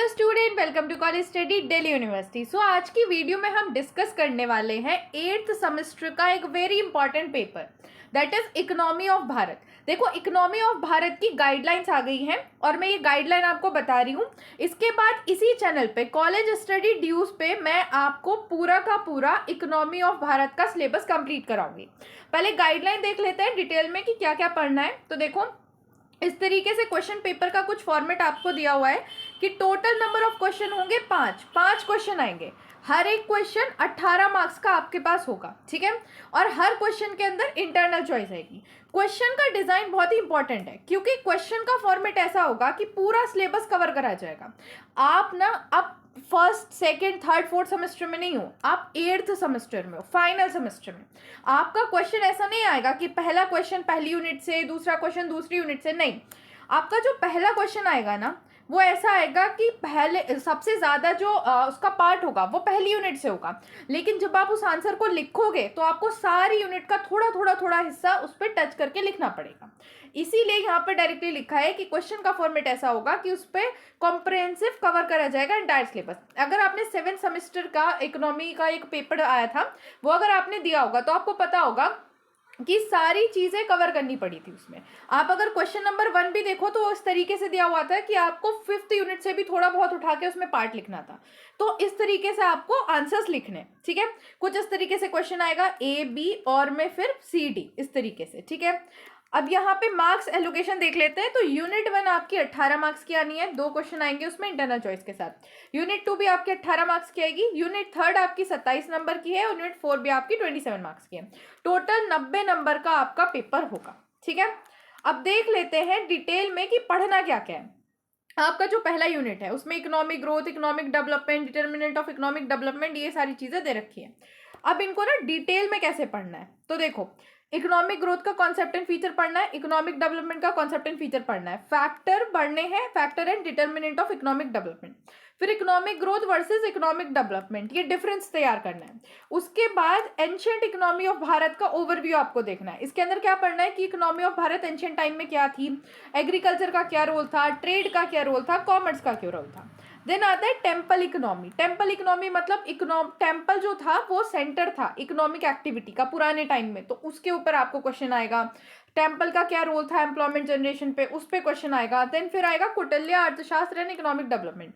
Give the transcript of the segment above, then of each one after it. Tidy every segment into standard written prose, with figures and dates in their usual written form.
Hello student, welcome to college study Delhi university. So आज की video में हम डिस्कस करने वाले हैं 8th सेमेस्टर का एक very important paper, that is economy of Bharat. देखो, इकोनॉमी ऑफ भारत की गाइडलाइंस आ गई हैं और मैं ये गाइडलाइन आपको बता रही हूँ। इसके बाद इसी चैनल पे कॉलेज स्टडी ड्यूज पे मैं आपको पूरा का पूरा इकोनॉमी ऑफ भारत का सिलेबस कंप्लीट कराऊंगी। पहले गाइडलाइन देख लेते हैं डिटेल में कि क्या क्या पढ़ना है। तो देखो, इस तरीके से क्वेश्चन पेपर का कुछ फॉर्मेट आपको दिया हुआ है कि टोटल नंबर ऑफ क्वेश्चन होंगे 5 क्वेश्चन आएंगे। हर एक क्वेश्चन 18 मार्क्स का आपके पास होगा, ठीक है। और हर क्वेश्चन के अंदर इंटरनल चॉइस आएगी। क्वेश्चन का डिजाइन बहुत ही इंपॉर्टेंट है क्योंकि क्वेश्चन का फॉर्मेट ऐसा होगा कि पूरा सिलेबस कवर करा जाएगा। आप first second third fourth semester में नहीं हो, आप 8th सेमेस्टर में हो, फाइनल सेमेस्टर में। आपका क्वेश्चन ऐसा नहीं आएगा कि पहला क्वेश्चन पहली यूनिट से, दूसरा क्वेश्चन दूसरी यूनिट से, नहीं। आपका जो पहला क्वेश्चन आएगा ना, वो ऐसा आएगा कि पहले सबसे ज़्यादा जो उसका पार्ट होगा वो पहली यूनिट से होगा, लेकिन जब आप उस आंसर को लिखोगे तो आपको सारी यूनिट का थोड़ा हिस्सा उस पर टच करके लिखना पड़ेगा। इसीलिए यहाँ पर डायरेक्टली लिखा है कि क्वेश्चन का फॉर्मेट ऐसा होगा कि उस पर कॉम्प्रिहेंसिव कवर करा जाएगा एंटायर सिलेबस। अगर आपने 7th सेमेस्टर का इकोनॉमी का एक पेपर आया था, वो अगर आपने दिया होगा तो आपको पता होगा कि सारी चीज़ें कवर करनी पड़ी थी उसमें। आप अगर क्वेश्चन नंबर 1 भी देखो तो इस तरीके से दिया हुआ था कि आपको 5th यूनिट से भी थोड़ा बहुत उठा के उसमें पार्ट लिखना था। तो इस तरीके से आपको आंसर्स लिखने, ठीक है। कुछ इस तरीके से क्वेश्चन आएगा A B और में फिर C D, इस तरीके से, ठीक है। अब यहाँ पे मार्क्स एलोकेशन देख लेते हैं। तो यूनिट 1 आपकी 18 मार्क्स की आनी है, 2 क्वेश्चन आएंगे उसमें इंटरनल चॉइस के साथ। यूनिट 2 भी आपकी 18 मार्क्स की आएगी। यूनिट 3 आपकी 27 नंबर की है और यूनिट 4 भी आपकी 27 मार्क्स की है। टोटल 90 नंबर का आपका पेपर होगा, ठीक है। अब देख लेते हैं डिटेल में कि पढ़ना क्या क्या है। आपका जो पहला यूनिट है उसमें economic growth, economic development, determinant of economic development, ये सारी चीजें दे रखी है। अब इनको ना डिटेल में कैसे पढ़ना है, तो देखो, इकोनॉमिक ग्रोथ का कॉन्सेप्ट एंड फीचर पढ़ना है, इकोनॉमिक डेवलपमेंट का कॉन्सेप्ट एंड फीचर पढ़ना है, फैक्टर पढ़ने हैं, factor and determinant of economic development, फिर economic growth versus economic development, ये डिफरेंस तैयार करना है। उसके बाद एंशिएंट इकोनॉमी ऑफ भारत का ओवरव्यू आपको देखना है। इसके अंदर क्या पढ़ना है कि economy of Bharat ancient time में क्या थी, एग्रीकल्चर का क्या रोल था, ट्रेड का क्या रोल था, कॉमर्स का क्या रोल था। देन आता है टेम्पल इकोनॉमी। टेम्पल इकोनॉमी मतलब टेम्पल जो था वो सेंटर था इकोनॉमिक एक्टिविटी का पुराने टाइम में, तो उसके ऊपर आपको क्वेश्चन आएगा। टेम्पल का क्या रोल था एम्प्लॉयमेंट जनरेशन पे, उस पर क्वेश्चन आएगा। देन फिर आएगा कौटिल्य अर्थशास्त्र एंड इकोनॉमिक डेवलपमेंट।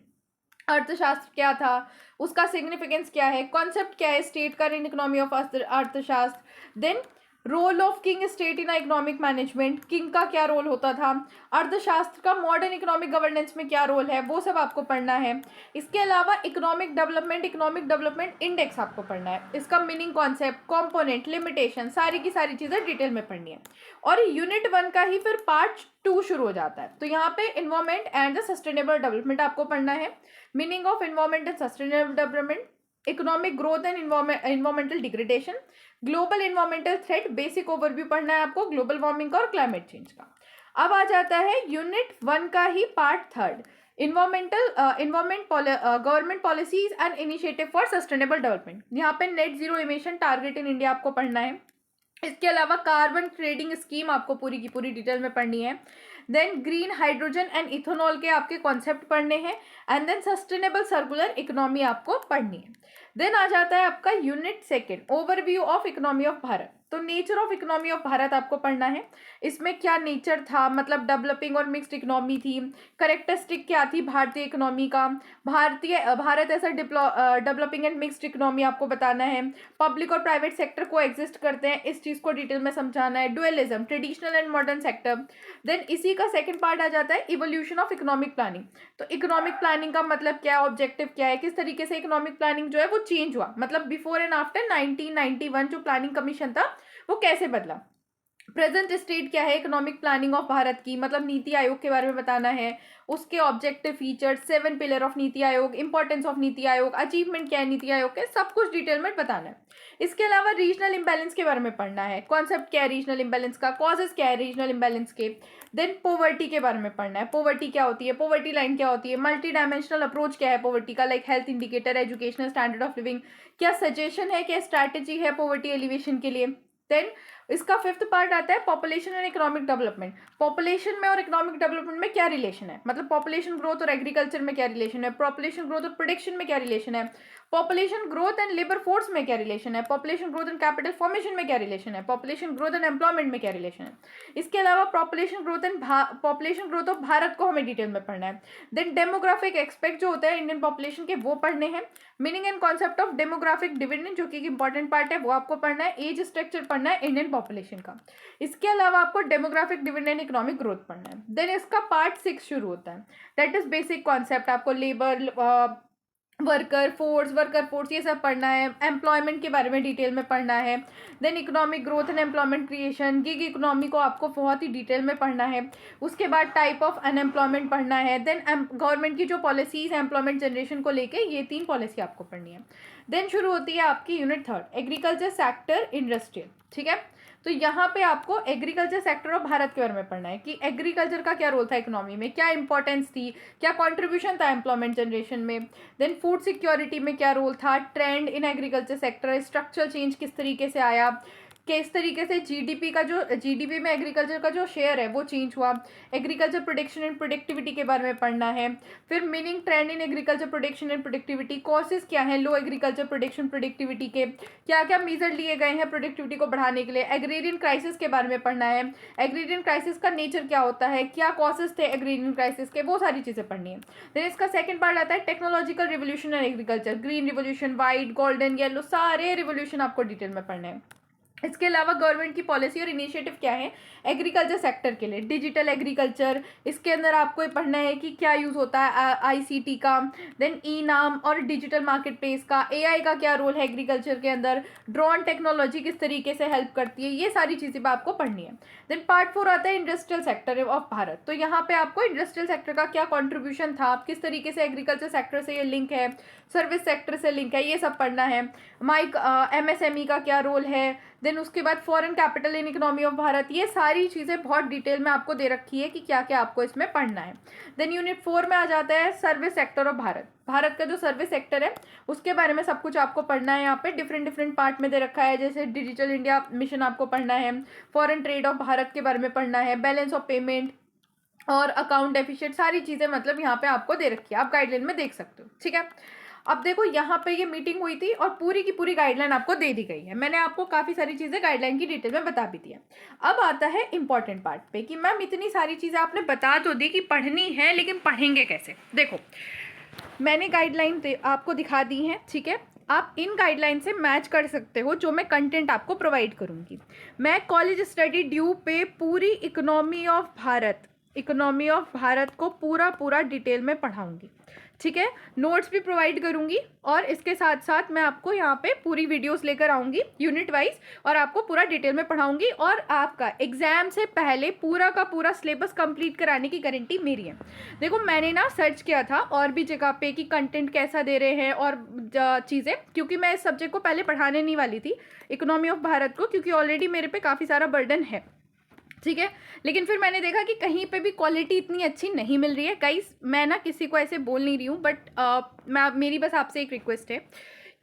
अर्थशास्त्र क्या था, उसका सिग्निफिकेंस क्या है, कॉन्सेप्ट क्या है स्टेट का इन इकोनॉमी ऑफ अर्थशास्त्र। Then role of king state in economic management, king का क्या रोल होता था, अर्थशास्त्र का मॉडर्न इकोनॉमिक गवर्नेंस में क्या रोल है, वो सब आपको पढ़ना है। इसके अलावा इकोनॉमिक डेवलपमेंट इंडेक्स आपको पढ़ना है। इसका मीनिंग, कॉन्सेप्ट, कॉम्पोनेंट, लिमिटेशन, सारी की सारी चीज़ें डिटेल में पढ़नी है। और यूनिट 1 का ही फिर पार्ट 2 शुरू हो जाता है। तो यहाँ पे environment and the sustainable development आपको पढ़ना है, meaning of environment and sustainable development, economic growth and environmental degradation, global environmental threat, basic overview पढ़ना है आपको ग्लोबल वार्मिंग का और क्लाइमेट चेंज का। अब आ जाता है यूनिट 1 का ही part 3, government policies and initiative for sustainable development. यहाँ पे net zero emission target in India आपको पढ़ना है। इसके अलावा कार्बन ट्रेडिंग स्कीम आपको पूरी की पूरी डिटेल में पढ़नी है। Then green hydrogen and ethanol के आपके कॉन्सेप्ट पढ़ने हैं। And then sustainable circular economy आपको पढ़नी है। देन आ जाता है आपका unit 2, overview of economy of Bharat. तो nature of economy of Bharat आपको पढ़ना है। इसमें क्या नेचर था, मतलब डेवलपिंग और मिक्स्ड इकोनॉमी थी, करेक्टरिस्टिक क्या थी भारतीय इकोनॉमी का, भारत ऐसा डेवलपिंग एंड मिक्स्ड इकोनॉमी आपको बताना है। पब्लिक और प्राइवेट सेक्टर को एग्जिस्ट करते हैं, इस चीज़ को डिटेल में समझाना है। Dualism, traditional and modern sector. Then इसी का सेकंड पार्ट आ जाता है इवोल्यूशन ऑफ इकोनॉमिक प्लानिंग। तो इकोनॉमिक प्लानिंग का मतलब क्या है, ऑब्जेक्टिव क्या है, किस तरीके से इकोनॉमिक प्लानिंग जो है वो चेंज हुआ, मतलब बिफोर एंड आफ्टर 1991 जो प्लानिंग कमीशन था वो कैसे बदला। प्रेजेंट स्टेट क्या है इकोनॉमिक प्लानिंग ऑफ भारत की, मतलब नीति आयोग के बारे में बताना है, उसके objective features, 7 pillar of NITI Aayog, importance of NITI Aayog, achievement क्या है नीति आयोग के, सब कुछ डिटेल में बताना है। इसके अलावा रीजनल इंबैलेंस के बारे में पढ़ना है, कॉन्सेप्ट क्या है रीजनल इंबैलेंस का, कॉजेस क्या है रीजनल इंबैलेंस के। देन पॉवर्टी के बारे में पढ़ना है, पॉवर्टी क्या होती है, पॉवर्टी लाइन क्या होती है, मल्टी डायमेंशनल अप्रोच क्या है पॉवर्टी का, like health indicator, educational standard of living, क्या सजेशन है, क्या स्ट्रैटेजी है पॉवर्टी एलिवेशन के लिए। देन इसका 5th पार्ट आता है population and economic development. Population में और इकोनॉमिक डेवलपमेंट में क्या रिलेशन है, मतलब पॉपुलेशन ग्रोथ और एग्रीकल्चर में क्या रिलेशन है, पॉपुलेशन ग्रोथ और प्रोडक्शन में क्या रिलेशन है, population growth and labour force में क्या रिलेशन है, population growth and capital formation में क्या रिलेशन है, पॉपुलेशन ग्रोथ एंड एम्प्लॉयमेंट में क्या रिलेशन है। इसके अलावा पॉपुलेशन ग्रोथ ऑफ भारत को हमें डिटेल में पढ़ना है। देन डेमोग्राफिक एक्सपेक्ट जो होता है इंडियन पॉपुलेशन के वो पढ़ने हैं। Meaning and concept of demographic dividend जो कि एक इंपॉर्टेंट पार्ट है वो आपको पढ़ना है। एज स्ट्रक्चर पढ़ना है इंडियन पॉपुलेशन का। इसके अलावा आपको डेमोग्राफिक डिविडेंड इकोनॉमिक ग्रोथ पढ़ना है। देन इसका पार्ट 6 शुरू होता है, दैट इज बेसिक कॉन्सेप्ट। आपको लेबर वर्कर फोर्स ये सब पढ़ना है। एम्प्लॉयमेंट के बारे में डिटेल में पढ़ना है। Then economic growth and employment creation, gig economy को आपको बहुत ही डिटेल में पढ़ना है। उसके बाद टाइप ऑफ अनएम्प्लॉयमेंट पढ़ना है। देन गवर्नमेंट की जो पॉलिसीज है एम्प्लॉयमेंट जनरेशन को लेके, ये 3 पॉलिसी आपको पढ़नी है। देन शुरू होती है आपकी यूनिट 3 एग्रीकल्चर सेक्टर इंडस्ट्रियल। ठीक है, तो यहाँ पे आपको एग्रीकल्चर सेक्टर ऑफ भारत के बारे में पढ़ना है कि एग्रीकल्चर का क्या रोल था इकोनॉमी में, क्या इंपॉर्टेंस थी, क्या कंट्रीब्यूशन था एम्प्लॉयमेंट जनरेशन में। देन फूड सिक्योरिटी में क्या रोल था, trend in agriculture sector, structural change किस तरीके से आया, किस तरीके से जीडीपी में एग्रीकल्चर का जो शेयर है वो चेंज हुआ। एग्रीकल्चर प्रोडक्शन एंड प्रोडक्टिविटी के बारे में पढ़ना है। फिर meaning trend in agriculture production and productivity, causes क्या हैं लो एग्रीकल्चर प्रोडक्शन प्रोडक्टिविटी के, क्या क्या मेजर लिए गए हैं प्रोडक्टिविटी को बढ़ाने के लिए। एग्रेरियन क्राइसिस के बारे में पढ़ना है। एग्रेरियन क्राइसिस का नेचर क्या होता है, क्या कॉसेस थे एग्रेरियन क्राइसिस के, वो सारी चीज़ें पढ़नी है। देन इसका सेकंड पार्ट आता है technological revolution and agriculture, green revolution, white, golden, yellow, सारे रिवोल्यूशन आपको डिटेल में पढ़ने हैं। इसके अलावा गवर्नमेंट की पॉलिसी और इनिशिएटिव क्या है एग्रीकल्चर सेक्टर के लिए। डिजिटल एग्रीकल्चर, इसके अंदर आपको ये पढ़ना है कि क्या यूज़ होता है आईसीटी का। देन ई नाम और डिजिटल मार्केट प्लेस का, एआई का क्या रोल है एग्रीकल्चर के अंदर, ड्रोन टेक्नोलॉजी किस तरीके से हेल्प करती है, ये सारी चीज़ें आपको पढ़नी है। देन पार्ट 4 आता है इंडस्ट्रियल सेक्टर ऑफ भारत। तो यहाँ पे आपको इंडस्ट्रियल सेक्टर का क्या कॉन्ट्रीब्यूशन था, किस तरीके से एग्रीकल्चर सेक्टर से ये लिंक है, सर्विस सेक्टर से लिंक है, ये सब पढ़ना है। एमएसएमई का क्या रोल है। देन उसके बाद foreign capital in economy of Bharat, ये सारी चीज़ें बहुत डिटेल में आपको दे रखी है कि क्या क्या आपको इसमें पढ़ना है। देन यूनिट 4 में आ जाता है service sector of Bharat. Bharat का जो सर्विस सेक्टर है उसके बारे में सब कुछ आपको पढ़ना है। यहाँ पे डिफरेंट पार्ट में दे रखा है, जैसे डिजिटल इंडिया मिशन आपको पढ़ना है, फॉरेन ट्रेड ऑफ भारत के बारे में पढ़ना है, बैलेंस ऑफ पेमेंट और अकाउंट डेफिशिएट, सारी चीज़ें मतलब यहाँ पे आपको दे रखी है, आप गाइडलाइन में देख सकते हो। ठीक है, अब देखो यहाँ पे ये मीटिंग हुई थी और पूरी की पूरी गाइडलाइन आपको दे दी गई है। मैंने आपको काफ़ी सारी चीज़ें गाइडलाइन की डिटेल में बता भी दी है। अब आता है इंपॉर्टेंट पार्ट पे कि मैम इतनी सारी चीज़ें आपने बता तो दी कि पढ़नी है, लेकिन पढ़ेंगे कैसे। देखो मैंने गाइडलाइन आपको दिखा दी हैं, ठीक है, आप इन गाइडलाइन से मैच कर सकते हो जो मैं कंटेंट आपको प्रोवाइड करूँगी। मैं कॉलेज स्टडी ड्यू पे पूरी इकोनॉमी ऑफ भारत को पूरा डिटेल में पढ़ाऊँगी। ठीक है, नोट्स भी प्रोवाइड करूंगी और इसके साथ साथ मैं आपको यहाँ पे पूरी वीडियोस लेकर आऊँगी यूनिट वाइज और आपको पूरा डिटेल में पढ़ाऊंगी और आपका एग्जाम से पहले पूरा का पूरा सिलेबस कंप्लीट कराने की गारंटी मेरी है। देखो मैंने ना सर्च किया था और भी जगह पे कि कंटेंट कैसा दे रहे हैं और चीज़ें, क्योंकि मैं इस सब्जेक्ट को पहले पढ़ाने नहीं वाली थी इकोनॉमी ऑफ भारत को, क्योंकि ऑलरेडी मेरे पे काफ़ी सारा बर्डन है। ठीक है, लेकिन फिर मैंने देखा कि कहीं पे भी क्वालिटी इतनी अच्छी नहीं मिल रही है। गाइस मैं ना किसी को ऐसे बोल नहीं रही हूँ, बट मेरी बस आपसे एक रिक्वेस्ट है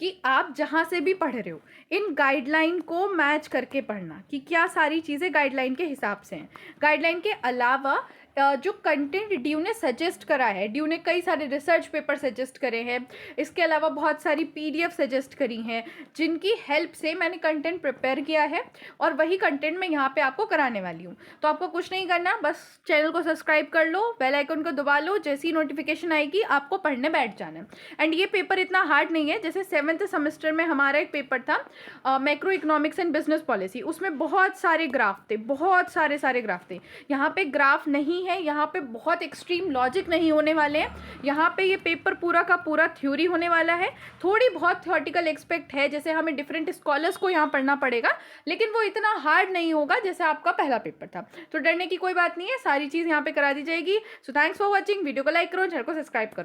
कि आप जहाँ से भी पढ़ रहे हो इन गाइडलाइन को मैच करके पढ़ना कि क्या सारी चीज़ें गाइडलाइन के हिसाब से हैं। गाइडलाइन के अलावा जो कंटेंट ड्यू ने सजेस्ट करा है, ड्यू ने कई सारे रिसर्च पेपर सजेस्ट करे हैं, इसके अलावा बहुत सारी पीडीएफ सजेस्ट करी हैं जिनकी हेल्प से मैंने कंटेंट प्रिपेयर किया है और वही कंटेंट मैं यहाँ पे आपको कराने वाली हूँ। तो आपको कुछ नहीं करना, बस चैनल को सब्सक्राइब कर लो, बेल आइकन को दबा लो, जैसी नोटिफिकेशन आएगी आपको पढ़ने बैठ जाना है। एंड ये पेपर इतना हार्ड नहीं है, जैसे 7th सेमेस्टर में हमारा एक पेपर था macro economics and business policy, उसमें बहुत सारे ग्राफ थे, बहुत सारे ग्राफ थे। यहाँ पे ग्राफ नहीं है, यहाँ पे बहुत एक्सट्रीम लॉजिक नहीं होने वाले हैं। यहाँ पे ये पेपर पूरा का पूरा थ्योरी होने वाला है, थोड़ी बहुत थ्योरेटिकल एक्सपेक्ट है, जैसे हमें डिफरेंट स्कॉलर्स को यहाँ पढ़ना पड़ेगा, लेकिन वो इतना हार्ड नहीं होगा जैसे आपका पहला पेपर था। तो डरने की कोई बात नहीं है, सारी चीज़ यहाँ पे करा दी जाएगी। So thanks for watching, video को लाइक करो, चैनल को सब्सक्राइब करो।